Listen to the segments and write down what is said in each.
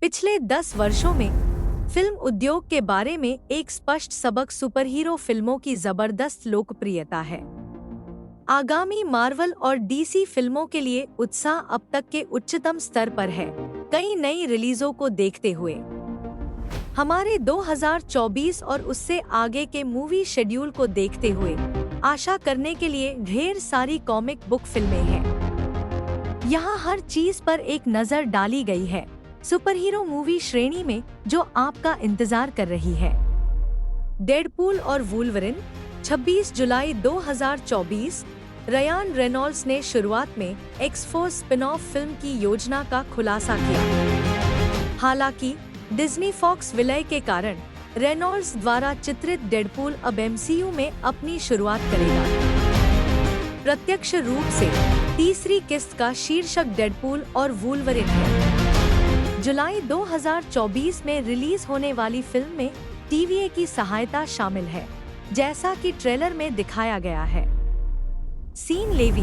पिछले 10 वर्षों में फिल्म उद्योग के बारे में एक स्पष्ट सबक सुपरहीरो फिल्मों की जबरदस्त लोकप्रियता है। आगामी मार्वल और डीसी फिल्मों के लिए उत्साह अब तक के उच्चतम स्तर पर है। कई नई रिलीजों को देखते हुए हमारे 2024 और उससे आगे के मूवी शेड्यूल को देखते हुए आशा करने के लिए ढेर सारी कॉमिक बुक फिल्में हैं। यहाँ हर चीज पर एक नजर डाली गई है सुपरहीरो मूवी श्रेणी में जो आपका इंतजार कर रही है। डेडपूल और वुल्वरिन 26 जुलाई 2024। रयान रेनॉल्ड्स ने शुरुआत में एक्स-फोर्स स्पिन-ऑफ फिल्म की योजना का खुलासा किया। हालांकि डिज्नी फॉक्स विलय के कारण रेनॉल्ड्स द्वारा चित्रित डेडपूल अब एमसीयू में अपनी शुरुआत करेगा। प्रत्यक्ष रूप से तीसरी किस्त का शीर्षक डेडपूल और वुल्वरिन है। जुलाई 2024 में रिलीज होने वाली फिल्म में टीवीए की सहायता शामिल है, जैसा कि ट्रेलर में दिखाया गया है। सीन लेवी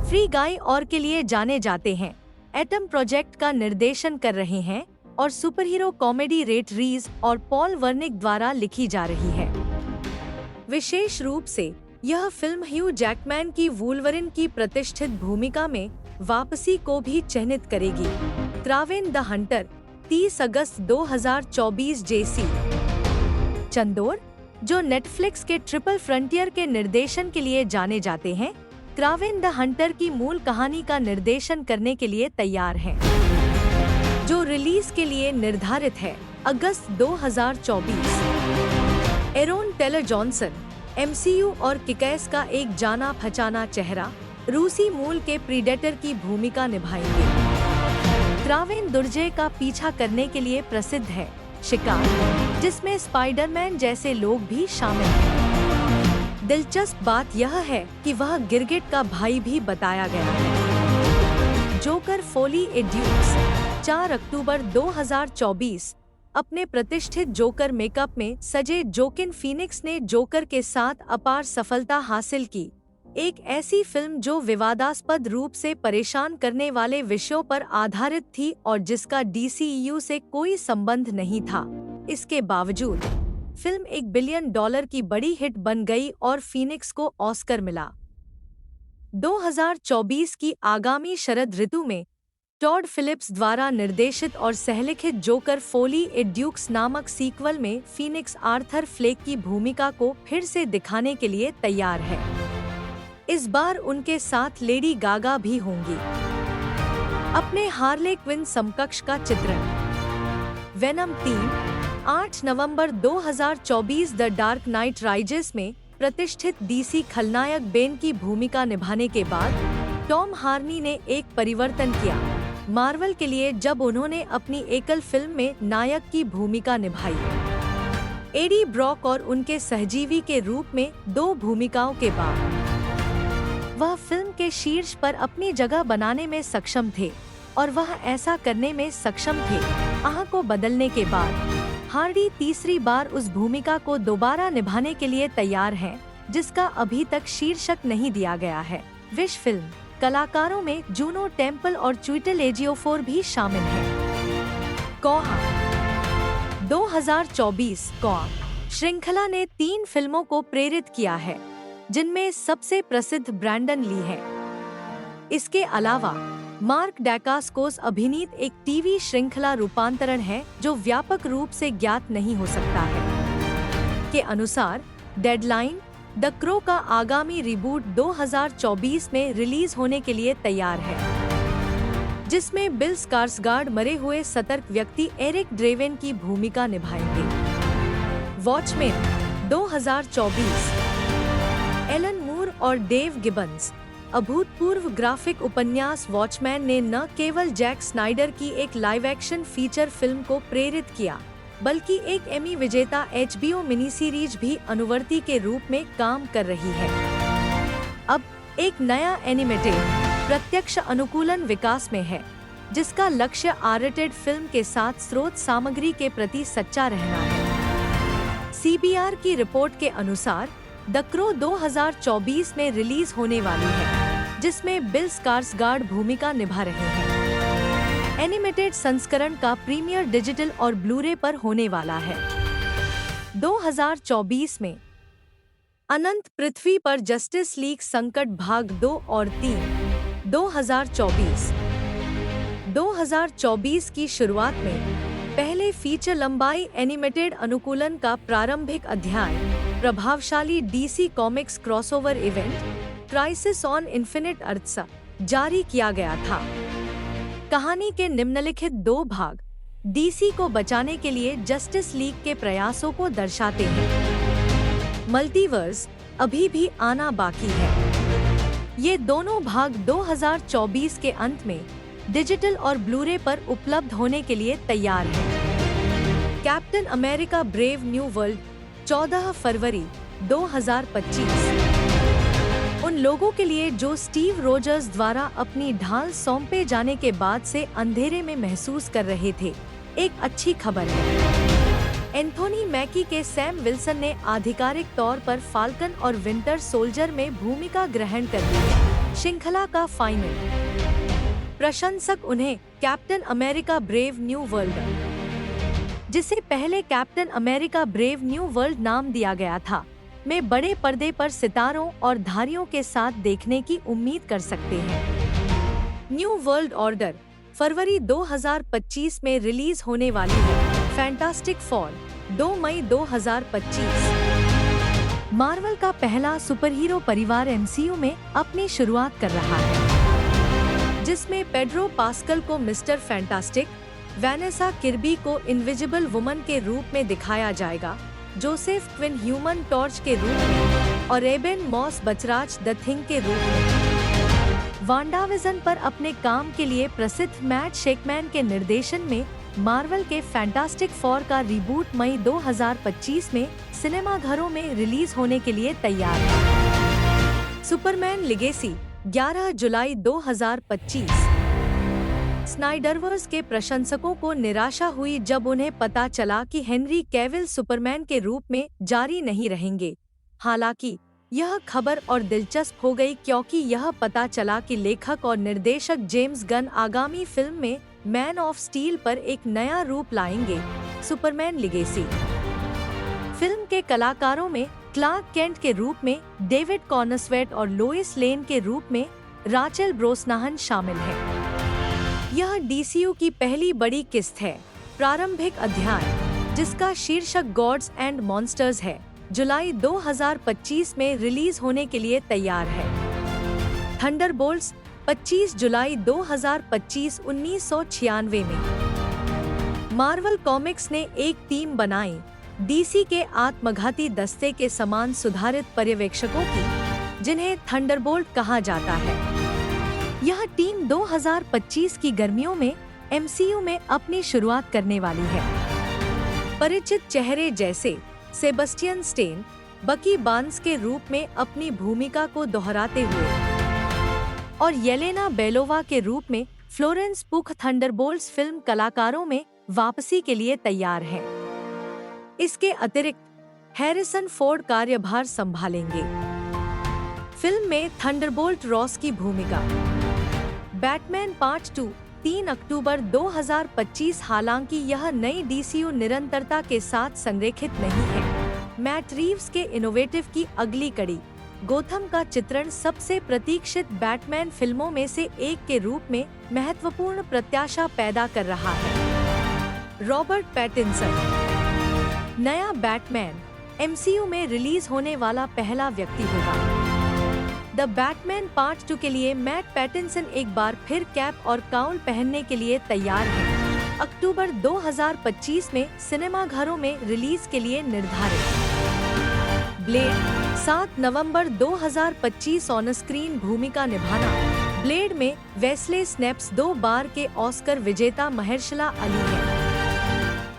फ्री गाय और के लिए जाने जाते हैं, एटम प्रोजेक्ट का निर्देशन कर रहे हैं और सुपरहीरो कॉमेडी रेट रीज और पॉल वर्निक द्वारा लिखी जा रही है। विशेष रूप से यह फिल्म ह्यू जैकमैन की वुल्वरिन की प्रतिष्ठित भूमिका में वापसी को भी चिह्नित करेगी। क्रावेन द हंटर 30 अगस्त 2024। जेसी चंदोर, जो नेटफ्लिक्स के ट्रिपल फ्रंटियर के निर्देशन के लिए जाने जाते हैं, क्रावेन द हंटर की मूल कहानी का निर्देशन करने के लिए तैयार हैं, जो रिलीज के लिए निर्धारित है अगस्त 2024। एरोन टेलर जॉनसन एमसीयू और किकैस का एक जाना पहचाना चेहरा रूसी मूल के प्रीडेटर की भूमिका निभाएंगे। क्रावेन दुर्जय का पीछा करने के लिए प्रसिद्ध है, शिकार, जिसमें स्पाइडरमैन जैसे लोग भी शामिल हैं। दिलचस्प बात यह है कि वह गिरगिट का भाई भी बताया गया है। जोकर फोली एड्यूक्स 4 अक्टूबर 2024। अपने प्रतिष्ठित जोकर मेकअप में सजे जोकिन फीनिक्स ने जोकर के साथ अपार सफलता हासिल की। एक ऐसी फिल्म जो विवादास्पद रूप से परेशान करने वाले विषयों पर आधारित थी और जिसका डीसीयू से कोई संबंध नहीं था। इसके बावजूद फिल्म $1 बिलियन की बड़ी हिट बन गई और फीनिक्स को ऑस्कर मिला। 2024 की आगामी शरद ऋतु में टॉड फिलिप्स द्वारा निर्देशित और सहलिखित जोकर फोली एड्यूक्स नामक सीक्वल में फीनिक्स आर्थर फ्लेक की भूमिका को फिर से दिखाने के लिए तैयार है। इस बार उनके साथ लेडी गागा भी होंगी। अपने हार्ले क्विन समकक्ष का चित्रण। Venom 3 8 November 2024। The dark night rises में प्रतिष्ठित डीसी खलनायक बेन की भूमिका निभाने के बाद टॉम हार्नी ने एक परिवर्तन किया मार्वल के लिए जब उन्होंने अपनी एकल फिल्म में नायक की भूमिका निभाई। एडी ब्रॉक और उनके सहजीवी के रूप में 2 भूमिकाओं के बाद वह फिल्म के शीर्ष पर अपनी जगह बनाने में सक्षम थे और वह ऐसा करने में सक्षम थे। आह को बदलने के बाद हार्डी तीसरी बार उस भूमिका को दोबारा निभाने के लिए तैयार हैं, जिसका अभी तक शीर्षक नहीं दिया गया है। विश फिल्म कलाकारों में जूनो टेम्पल और ट्विटल एजियोफोर भी शामिल हैं। कौआ 2024 कौआ श्रृंखला ने 3 फिल्मों को प्रेरित किया है, जिनमें सबसे प्रसिद्ध ब्रैंडन ली है। इसके अलावा मार्क डैकास्कोस अभिनीत एक टीवी श्रृंखला रूपांतरण है जो व्यापक रूप से ज्ञात नहीं हो सकता है। के अनुसार डेडलाइन द क्रो का आगामी रिबूट 2024 में रिलीज होने के लिए तैयार है, जिसमें बिल स्कार्सगार्ड मरे हुए सतर्क व्यक्ति एरिक ड्रेवेन की भूमिका निभाएंगे। वॉचमैन 2024। एलन मूर और डेव गिबन्स अभूतपूर्व ग्राफिक उपन्यास वॉचमैन ने न केवल जैक स्नाइडर की एक लाइव एक्शन फीचर फिल्म को प्रेरित किया, बल्कि एक एमी विजेता HBO मिनी सीरीज भी अनुवर्ती के रूप में काम कर रही है। अब एक नया एनिमेटेड प्रत्यक्ष अनुकूलन विकास में है, जिसका लक्ष्य R-रेटेड फिल्म के साथ स्रोत सामग्री के प्रति सच्चा रहना है। CBR की रिपोर्ट के अनुसार द क्रो 2024 में रिलीज होने वाली है, जिसमें बिल स्कार्सगार्ड भूमिका निभा रहे हैं। एनिमेटेड संस्करण का प्रीमियर डिजिटल और ब्लूरे पर होने वाला है। 2024 में अनंत पृथ्वी पर जस्टिस लीग संकट भाग 2 और 3। 2024 की शुरुआत में पहले फीचर लंबाई एनिमेटेड अनुकूलन का प्रारंभिक अध्याय प्रभावशाली DC comics crossover event Crisis on Infinite Earths जारी किया गया था। कहानी के निम्नलिखित 2 भाग डीसी को बचाने के लिए जस्टिस लीग के प्रयासों को दर्शाते हैं। मल्टीवर्स अभी भी आना बाकी है। ये दोनों भाग 2024 के अंत में डिजिटल और ब्लूरे पर उपलब्ध होने के लिए तैयार हैं। Captain America brave new world 14 फरवरी 2025। उन लोगों के लिए जो स्टीव रोजर्स द्वारा अपनी ढाल सौंपे जाने के बाद से अंधेरे में महसूस कर रहे थे, एक अच्छी खबर है। एंथोनी मैकी के सैम विल्सन ने आधिकारिक तौर पर फाल्कन और विंटर सोल्जर में भूमिका ग्रहण कर ली है। श्रृंखला का फाइनल प्रशंसक उन्हें captain America brave new world, जिसे पहले captain America brave new world नाम दिया गया था, में बड़े पर्दे पर सितारों और धारियों के साथ देखने की उम्मीद कर सकते हैं। न्यू वर्ल्ड ऑर्डर फरवरी 2025 में रिलीज होने वाली है। Fantastic for 2 May 2025। मार्वल का पहला सुपरहीरो परिवार एमसीयू में अपनी शुरुआत कर रहा है, जिसमें पेड्रो पास्कल को मिस्टर फैंटास्टिक, वैनेसा किर्बी को इनविजिबल वुमन के रूप में दिखाया जाएगा, जोसेफ क्विन ह्यूमन टॉर्च के रूप में और एबेन मॉस बचराच द थिंग के रूप में। वांडाविजन पर अपने काम के लिए प्रसिद्ध मैट शेकमैन के निर्देशन में मार्वल के फैंटास्टिक फॉर का रिबूट मई 2025 में सिनेमाघरों में रिलीज होने के लिए तैयार है। सुपरमैन लीगेसी 11 जुलाई 2025। स्नाइडरवर्स के प्रशंसकों को निराशा हुई जब उन्हें पता चला कि हेनरी कैविल सुपरमैन के रूप में जारी नहीं रहेंगे। हालांकि यह खबर और दिलचस्प हो गई क्योंकि यह पता चला कि लेखक और निर्देशक जेम्स गन आगामी फिल्म में मैन ऑफ स्टील पर एक नया रूप लाएंगे, सुपरमैन लीगेसी। फिल्म के कलाकारों में क्लार्क केंट के रूप में डेविड कॉर्नस्वेट और लोइस लेन के रूप में राचेल ब्रोसनाहन शामिल है। यह डीसीयू की पहली बड़ी किस्त है। प्रारंभिक अध्याय, जिसका शीर्षक गॉड्स एंड मॉन्स्टर्स है, जुलाई 2025 में रिलीज होने के लिए तैयार है। थंडरबोल्ट्स 25 जुलाई 2025 1996 में। मार्वल कॉमिक्स ने एक टीम बनाई डीसी के आत्मघाती दस्ते के समान सुधारित पर्यवेक्षकों की, जिन्हें थंडरबोल्ट कहा जाता है। यह टीम 2025 की गर्मियों में एमसीयू में अपनी शुरुआत करने वाली है। परिचित चेहरे जैसे सेबस्टियन स्टेन, बकी बार्न्स के रूप में अपनी भूमिका को दोहराते हुए और येलेना बेलोवा के रूप में फ्लोरेंस पुख थंडरबोल्ट्स फिल्म कलाकारों में वापसी के लिए तैयार हैं। इसके अतिरिक्त हैरिसन फोर्ड कार्यभार संभालेंगे। फिल्म में थंडरबोल्ट रॉस की भूमिका। बैटमैन पार्ट 2 3 अक्टूबर 2025। हालांकि यह नई डीसीयू निरंतरता के साथ संरेखित नहीं है। मैट रीव्स के इनोवेटिव की अगली कड़ी गोथम का चित्रण सबसे प्रतीक्षित बैटमैन फिल्मों में से एक के रूप में महत्वपूर्ण प्रत्याशा पैदा कर रहा है। रॉबर्ट पैटिंसन नया बैटमैन एमसीयू में रिलीज होने वाला पहला व्यक्ति होगा। द बैटमैन पार्ट 2 के लिए मैट पैटिंसन एक बार फिर कैप और काउल पहनने के लिए तैयार है। अक्टूबर 2025 में सिनेमाघरों में रिलीज के लिए निर्धारित। ब्लेड 7 नवंबर 2025 ऑन स्क्रीन भूमिका निभाना। ब्लेड में वेस्ले स्नेप्स 2 बार के ऑस्कर विजेता महेरशाला अली है,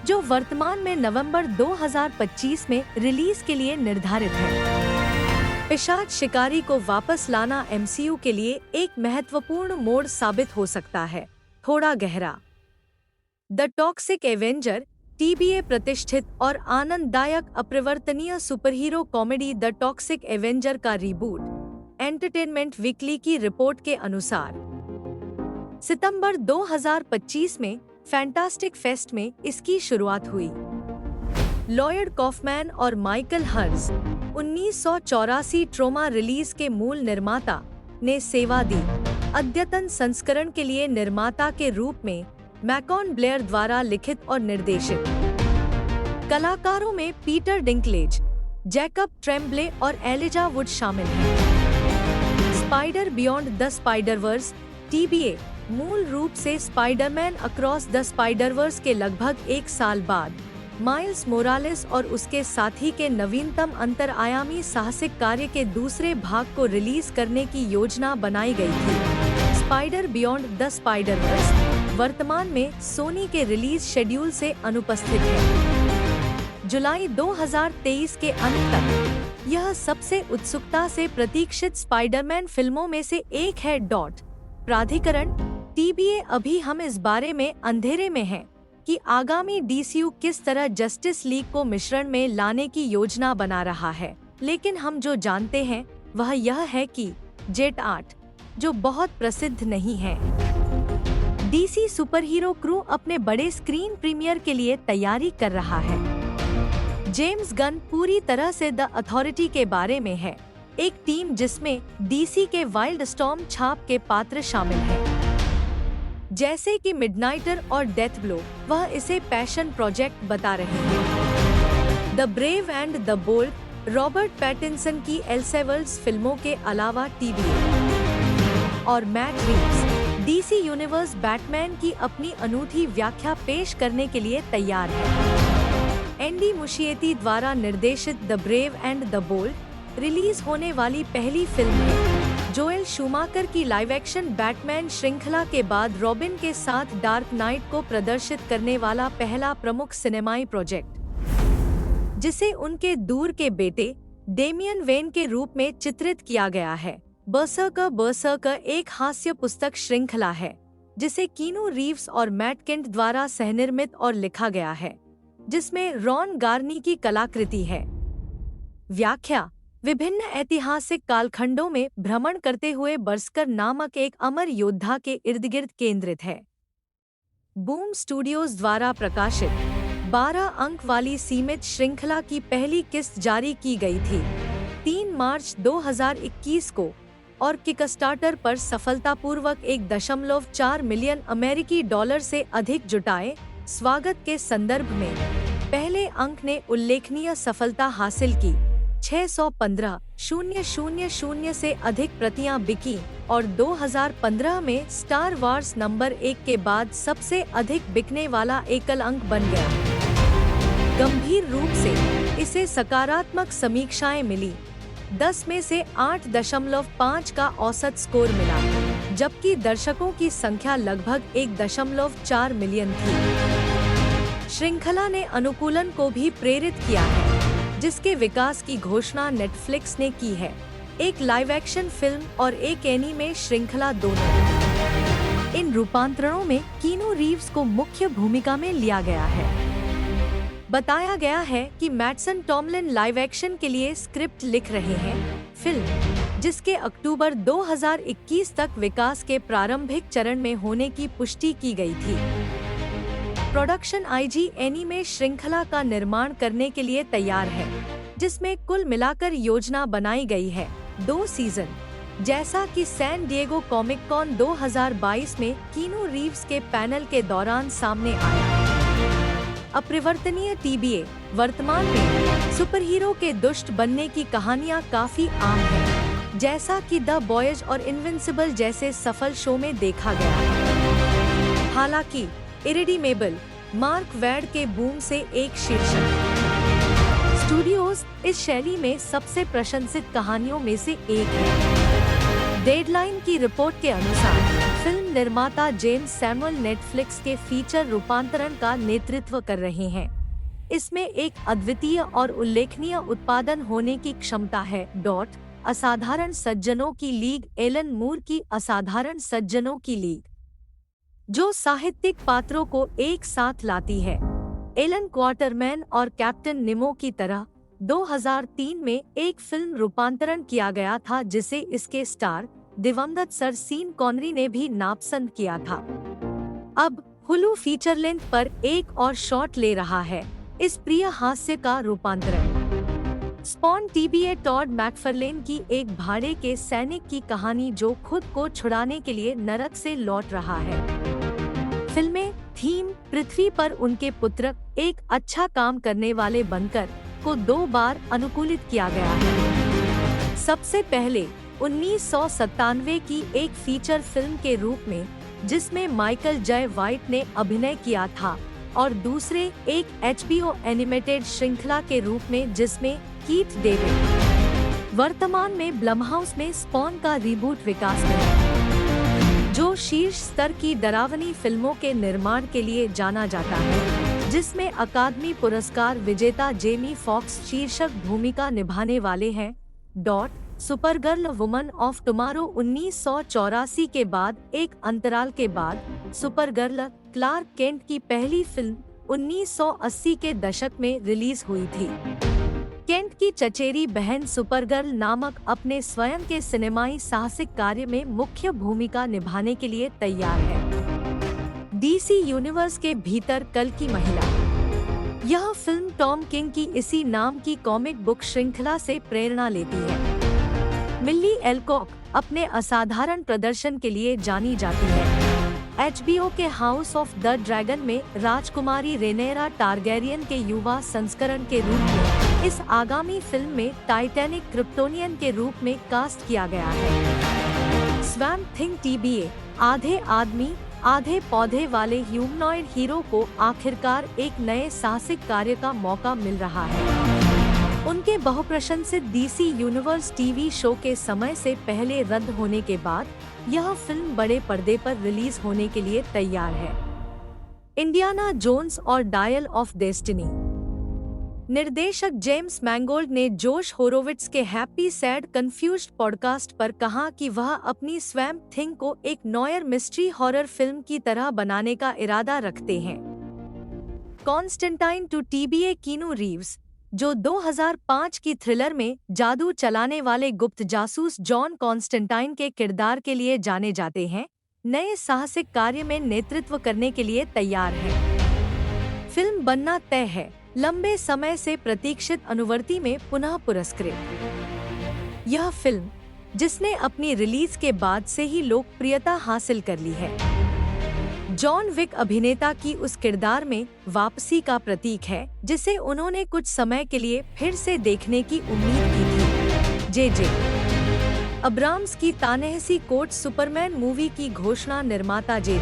जो वर्तमान में नवंबर 2025 में रिलीज के लिए निर्धारित है। पिशाच शिकारी को वापस लाना एमसीयू के लिए एक महत्वपूर्ण मोड़ साबित हो सकता है। थोड़ा गहरा। द टॉक्सिक एवेंजर टीबीए प्रतिष्ठित और आनंददायक अपरिवर्तनीय superhero comedy the toxic Avenger का रिबूट। एंटरटेनमेंट वीकली की रिपोर्ट के अनुसार सितंबर 2025 में फैंटास्टिक फेस्ट में इसकी शुरुआत हुई। लॉयड कॉफमैन और माइकल हर्ज 1984 ट्रोमा रिलीज के मूल निर्माता ने सेवा दी। अद्यतन संस्करण के लिए निर्माता के रूप में मैकॉन ब्लेयर द्वारा लिखित और निर्देशित। कलाकारों में पीटर डिंकलेज, जैकब ट्रेम्बले और एलिजा वुड शामिल हैं। Spider beyond the Spider-Verse (TBA) मूल रूप से स्पाइडरमैन अक्रॉस द स्पाइडरवर्स के लगभग एक साल बाद माइल्स मोरालेस और उसके साथी के नवीनतम अंतरआयामी साहसिक कार्य के दूसरे भाग को रिलीज करने की योजना बनाई गई थी। स्पाइडर बियॉन्ड द स्पाइडरवर्स वर्तमान में सोनी के रिलीज शेड्यूल से अनुपस्थित है। जुलाई 2023 के अंत तक यह सबसे उत्सुकता से प्रतीक्षित स्पाइडरमैन फिल्मों में से एक है। प्राधिकरण TBA अभी हम इस बारे में अंधेरे में हैं कि आगामी DCU किस तरह जस्टिस लीग को मिश्रण में लाने की योजना बना रहा है, लेकिन हम जो जानते हैं वह यह है कि जेट 8, जो बहुत प्रसिद्ध नहीं है, DC सुपरहीरो क्रू अपने बड़े स्क्रीन प्रीमियर के लिए तैयारी कर रहा है। जेम्स गन पूरी तरह से द अथॉरिटी के बारे में है, एक टीम जिसमें DC के वाइल्ड स्टॉर्म छाप के पात्र शामिल हैं। जैसे कि मिडनाइटर और डेथ ब्लो, वह इसे पैशन प्रोजेक्ट बता रहे हैं। The Brave and the Bold Robert Pattinson की एल्सेवर्ल्स फिल्मों के अलावा TBA और Matt Reeves DC universe Batman की अपनी अनूठी व्याख्या पेश करने के लिए तैयार है। एंडी मुशिएती द्वारा निर्देशित The Brave and the Bold release होने वाली पहली फिल्म है। जोएल शूमाकर की लाइव एक्शन बैटमैन श्रृंखला के बाद रॉबिन के साथ डार्क नाइट को प्रदर्शित करने वाला पहला प्रमुख सिनेमाई प्रोजेक्ट, जिसे उनके दूर के बेटे डेमियन वेन के रूप में चित्रित किया गया है। बर्सर्कर एक हास्य पुस्तक श्रृंखला है जिसे कीनू रीव्स और मैट किंट द्वारा सहनिर्मित और लिखा गया है, जिसमें रॉन गार्नी की कलाकृति है। व्याख्या विभिन्न ऐतिहासिक कालखंडों में भ्रमण करते हुए बर्सकर नामक एक अमर योद्धा के इर्दगिर्द केंद्रित है। बूम स्टूडियोज द्वारा प्रकाशित 12 अंक वाली सीमित श्रृंखला की पहली किस्त जारी की गई थी 3 मार्च 2021 को और किकस्टार्टर पर सफलतापूर्वक 1.4 मिलियन अमेरिकी डॉलर से अधिक जुटाए। स्वागत के संदर्भ में पहले अंक ने उल्लेखनीय सफलता हासिल की। 615,000 से अधिक प्रतियां बिकी और 2015 में स्टार वार्स नंबर 1 के बाद सबसे अधिक बिकने वाला एकल अंक बन गया। गंभीर रूप से इसे सकारात्मक समीक्षाएं मिली। 10 में से 8.5 का औसत स्कोर मिला, जबकि दर्शकों की संख्या लगभग 1.4 मिलियन थी। श्रृंखला ने अनुकूलन को भी प्रेरित किया है, जिसके विकास की घोषणा नेटफ्लिक्स ने की है। एक लाइव एक्शन फिल्म और एक एनीमे श्रृंखला दोनों। इन रूपांतरणों में कीनू रीव्स को मुख्य भूमिका में लिया गया है। बताया गया है कि मैटसन टॉमलिन लाइव एक्शन के लिए स्क्रिप्ट लिख रहे हैं। फिल्म, जिसके अक्टूबर 2021 तक विकास के प्रारंभिक चरण में होने की पुष्टि की गई थी। प्रोडक्शन IG एनीमे श्रृंखला का निर्माण करने के लिए तैयार है, जिसमें कुल मिलाकर योजना बनाई गई है 2 सीजन, जैसा कि सैन डिएगो कॉमिक कॉन 2022 में कीनू रीव्स के पैनल के दौरान सामने आया। अपरिवर्तनीय TBA वर्तमान में सुपरहीरो के दुष्ट बनने की कहानियां काफी आम हैं, जैसा कि द बॉयज और इनविंसिबल जैसे सफल शो में देखा गया। हालांकि इरिडिमेबल मार्क वेड के बूम से एक शीर्षक स्टूडियोज इस शैली में सबसे प्रशंसित कहानियों में से एक है। डेडलाइन की रिपोर्ट के अनुसार फिल्म निर्माता जेम्स सैमुअल नेटफ्लिक्स के फीचर रूपांतरण का नेतृत्व कर रहे हैं। इसमें एक अद्वितीय और उल्लेखनीय उत्पादन होने की क्षमता है। असाधारण सज्जनों की लीग एलन मूर की असाधारण सज्जनों की लीग, जो साहित्यिक पात्रों को एक साथ लाती है। एलन क्वार्टरमैन और कैप्टन निमो की तरह 2003 में एक फिल्म रूपांतरण किया गया था जिसे इसके स्टार दिवंगत सर सीन कॉनरी ने भी नापसंद किया था। अब हुलू फीचर लेंथ पर एक और शॉट ले रहा है इस प्रिय हास्य का रूपांतरण। स्पॉन टीबीए टॉड मैकफरलेन की एक भाड़े के सैनिक की कहानी जो खुद को छुड़ाने के लिए नरक से लौट रहा है। फिल्में थीम पृथ्वी पर उनके पुत्र एक अच्छा काम करने वाले बनकर को 2 बार अनुकूलित किया गया है। सबसे पहले 1997 की एक फीचर फिल्म के रूप में जिसमें माइकल जय व्हाइट ने अभिनय किया था और दूसरे एक HBO एनिमेटेड श्रृंखला के रूप में जिसमें कीथ डेविड। वर्तमान में ब्लमहाउस में स्पॉन का रीबूट विकास में है, जो शीर्ष स्तर की डरावनी फिल्मों के निर्माण के लिए जाना जाता है, जिसमें अकादमी पुरस्कार विजेता जेमी फॉक्स शीर्षक भूमिका निभाने वाले हैं। सुपरगर्ल वुमन ऑफ टुमारो 1984 के बाद एक अंतराल के बाद सुपरगर्ल क्लार्क केंट की पहली फिल्म 1980 के दशक में रिलीज हुई थी। केंट की चचेरी बहन सुपरगर्ल नामक अपने स्वयं के सिनेमाई साहसिक कार्य में मुख्य भूमिका निभाने के लिए तैयार है। डीसी यूनिवर्स के भीतर कल की महिला। यह फिल्म टॉम किंग की इसी नाम की कॉमिक बुक श्रृंखला से प्रेरणा लेती है। मिल्ली एल्कॉक अपने असाधारण प्रदर्शन के लिए जानी जाती है। HBO के हाउस ऑफ द ड्रैगन में राजकुमारी रेनेरा टारगेरियन के युवा संस्करण के रूप में इस आगामी फिल्म में टाइटैनिक क्रिप्टोनियन के रूप में कास्ट किया गया है। स्वैम्प थिंग टीबीए आधे आदमी आधे पौधे वाले ह्यूमनॉइड हीरो को आखिरकार एक नए साहसिक कार्य का मौका मिल रहा है। उनके बहुप्रशंसित डीसी यूनिवर्स टीवी शो के समय से पहले रद्द होने के बाद यह फिल्म बड़े पर्दे पर रिलीज होने के लिए तैयार है। इंडियाना जोन्स और डायल ऑफ डेस्टिनी। निर्देशक जेम्स मैंगोल्ड ने जोश होरोविट्ज के हैप्पी सैड कंफ्यूज्ड पॉडकास्ट पर कहा कि वह अपनी स्वैम्प थिंग को एक नॉयर मिस्ट्री हॉरर फिल्म की तरह बनाने का इरादा रखते हैं। Constantine two TBA Keanu Reeves, जो 2005 की थ्रिलर में जादू चलाने वाले गुप्त जासूस जॉन कॉन्स्टेंटाइन के किरदार के लिए जाने जाते हैं, नए साहसिक कार्य में नेतृत्व करने के लिए तैयार हैं। फिल्म बनना तय है, लंबे समय से प्रतीक्षित अनुवर्ती में पुनः पुरस्कृत। यह फिल्म, जिसने अपनी रिलीज के बाद से ही लोकप्रियता हासिल कर ली है, जॉन विक अभिनेता की उस किरदार में वापसी का प्रतीक है जिसे उन्होंने कुछ समय के लिए फिर से देखने की उम्मीद की थी। जे अब्राम्स की तानेहसी कोट सुपरमैन मूवी की घोषणा। निर्माता जे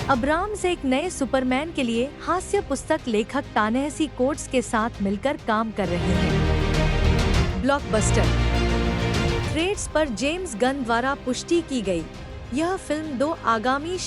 अब्राम्स एक नए सुपरमैन के लिए हास्य पुस्तक लेखक तानेहसी कोट्स के साथ मिलकर काम कर रहे हैं। ब्लॉकबस्टर थ्रेड्स पर जेम्स गन द्वारा पुष्टि की गई। यह फिल्म 2 आगामी